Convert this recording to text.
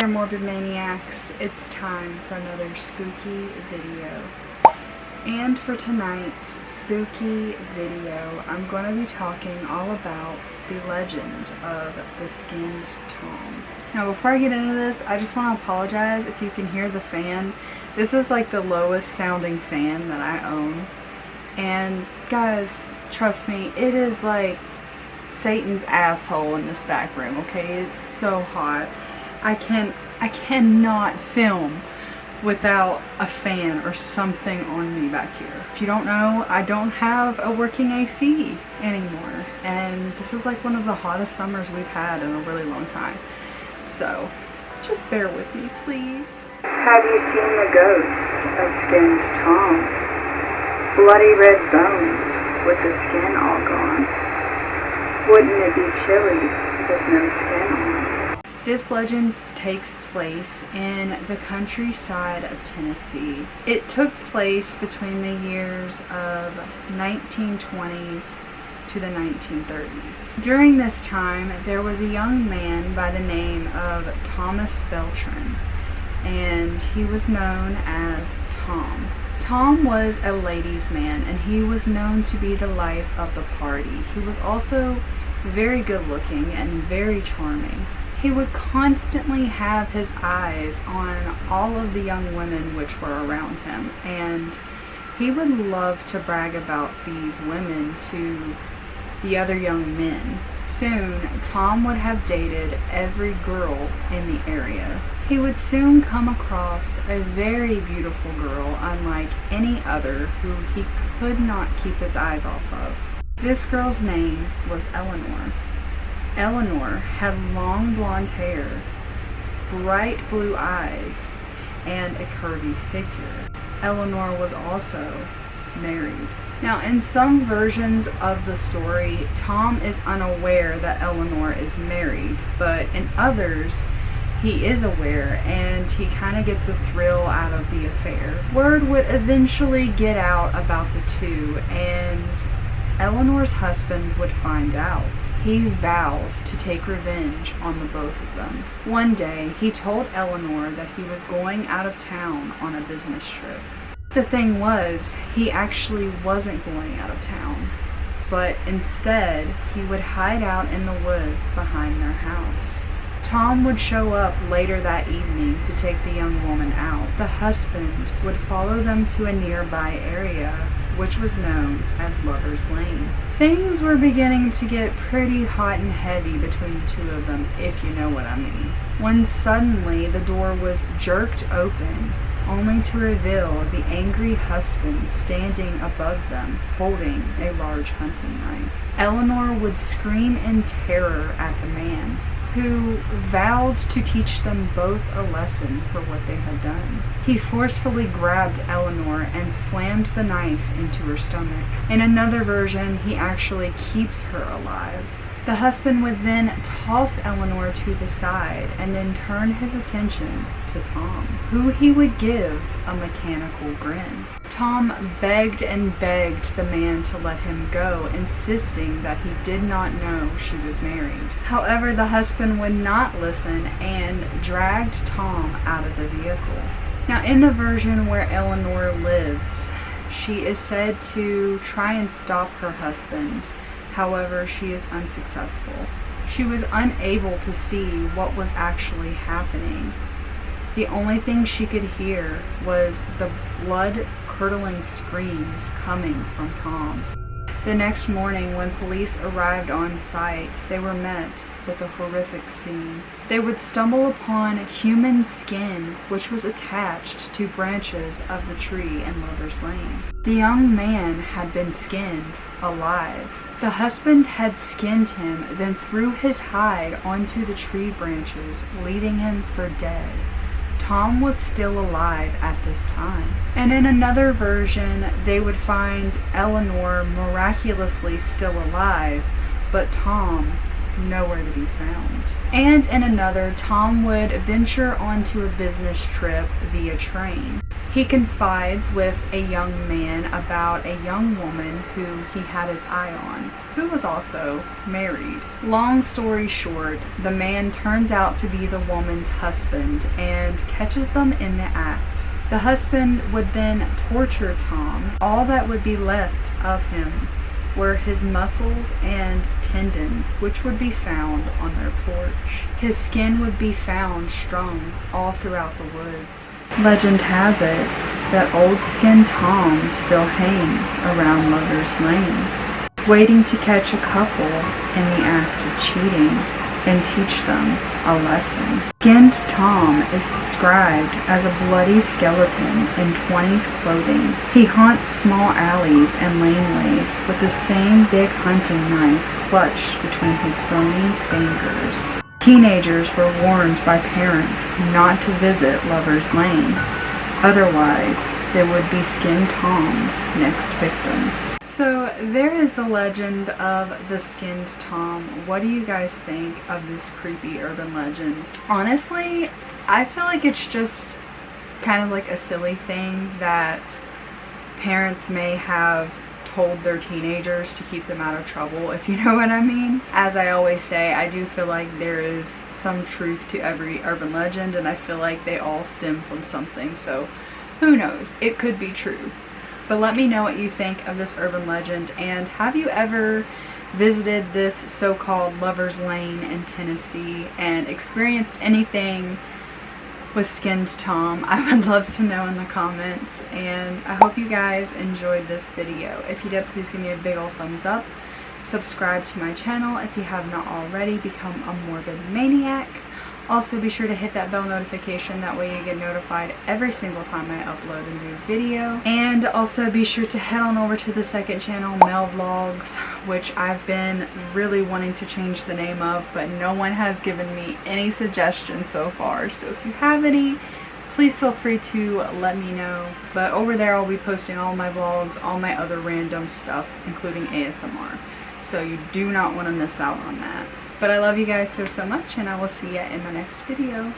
there, morbid maniacs. It's time for another spooky video. And for tonight's spooky video, I'm going to be talking all about the legend of the skinned Tom. Now before I get into this, I just want to apologize if you can hear the fan. This is like the lowest sounding fan that I own. And guys, trust me, it is like Satan's asshole in this back room, okay? It's so hot. I cannot film without a fan or something on me back here. If you don't know, I don't have a working AC anymore. And this is like one of the hottest summers we've had in a really long time. So, just bear with me, please. Have you seen the ghost of skinned Tom? Bloody red bones with the skin all gone. Wouldn't it be chilly with no skin on? This legend takes place in the countryside of Tennessee. It took place between the years of 1920s to the 1930s. During this time, there was a young man by the name of Thomas Beltran, and he was known as Tom. Tom was a ladies' man, and he was known to be the life of the party. He was also very good looking and very charming. He would constantly have his eyes on all of the young women which were around him, and he would love to brag about these women to the other young men. Soon, Tom would have dated every girl in the area. He would soon come across a very beautiful girl, unlike any other, who he could not keep his eyes off of. This girl's name was Eleanor. Eleanor had long blonde hair, bright blue eyes, and a curvy figure. Eleanor was also married. Now, in some versions of the story, Tom is unaware that Eleanor is married, but in others, he is aware and he kind of gets a thrill out of the affair. Word would eventually get out about the two, and Eleanor's husband would find out. He vowed to take revenge on the both of them. One day, he told Eleanor that he was going out of town on a business trip. The thing was, he actually wasn't going out of town, but instead, he would hide out in the woods behind their house. Tom would show up later that evening to take the young woman out. The husband would follow them to a nearby area, which was known as Lover's Lane. Things were beginning to get pretty hot and heavy between the two of them, if you know what I mean. When suddenly the door was jerked open, only to reveal the angry husband standing above them, holding a large hunting knife. Eleanor would scream in terror at the man, who vowed to teach them both a lesson for what they had done. He forcefully grabbed Eleanor and slammed the knife into her stomach. In another version, he actually keeps her alive. The husband would then toss Eleanor to the side and then turn his attention to Tom, who he would give a mechanical grin. Tom begged and begged the man to let him go, insisting that he did not know she was married. However, the husband would not listen and dragged Tom out of the vehicle. Now, in the version where Eleanor lives, she is said to try and stop her husband. However, she is unsuccessful. She was unable to see what was actually happening. The only thing she could hear was the blood-curdling screams coming from Tom. The next morning, when police arrived on site, they were met with a horrific scene. They would stumble upon human skin, which was attached to branches of the tree in Lover's Lane. The young man had been skinned alive. The husband had skinned him, then threw his hide onto the tree branches, leaving him for dead. Tom was still alive at this time. And in another version, they would find Eleanor miraculously still alive, but Tom nowhere to be found. And in another, Tom would venture onto a business trip via train. He confides with a young man about a young woman who he had his eye on, who was also married. Long story short, the man turns out to be the woman's husband and catches them in the act. The husband would then torture Tom. All that would be left of him were his muscles and tendons, which would be found on their porch. His skin would be found strung all throughout the woods. Legend has it that old skin Tom still hangs around Lover's Lane, waiting to catch a couple in the act of cheating and teach them a lesson. Skinned Tom is described as a bloody skeleton in 20s clothing. He haunts small alleys and laneways with the same big hunting knife clutched between his bony fingers. Teenagers were warned by parents not to visit Lover's Lane, otherwise they would be Skinned Tom's next victim. So there is the legend of the Skinned Tom. What do you guys think of this creepy urban legend? Honestly, I feel like it's just kind of like a silly thing that parents may have told their teenagers to keep them out of trouble, if you know what I mean. As I always say, I do feel like there is some truth to every urban legend, and I feel like they all stem from something, so who knows? It could be true. But let me know what you think of this urban legend, and have you ever visited this so-called Lover's Lane in Tennessee and experienced anything with Skinned Tom? I would love to know in the comments, and I hope you guys enjoyed this video. If you did, please give me a big old thumbs up. Subscribe to my channel if you have not already. Become a morbid maniac. Also, be sure to hit that bell notification, that way you get notified every single time I upload a new video. And also be sure to head on over to the second channel, Mel Vlogs, which I've been really wanting to change the name of, but no one has given me any suggestions so far. So if you have any, please feel free to let me know. But over there I'll be posting all my vlogs, all my other random stuff, including ASMR. So you do not want to miss out on that. But I love you guys so much, and I will see you in my next video.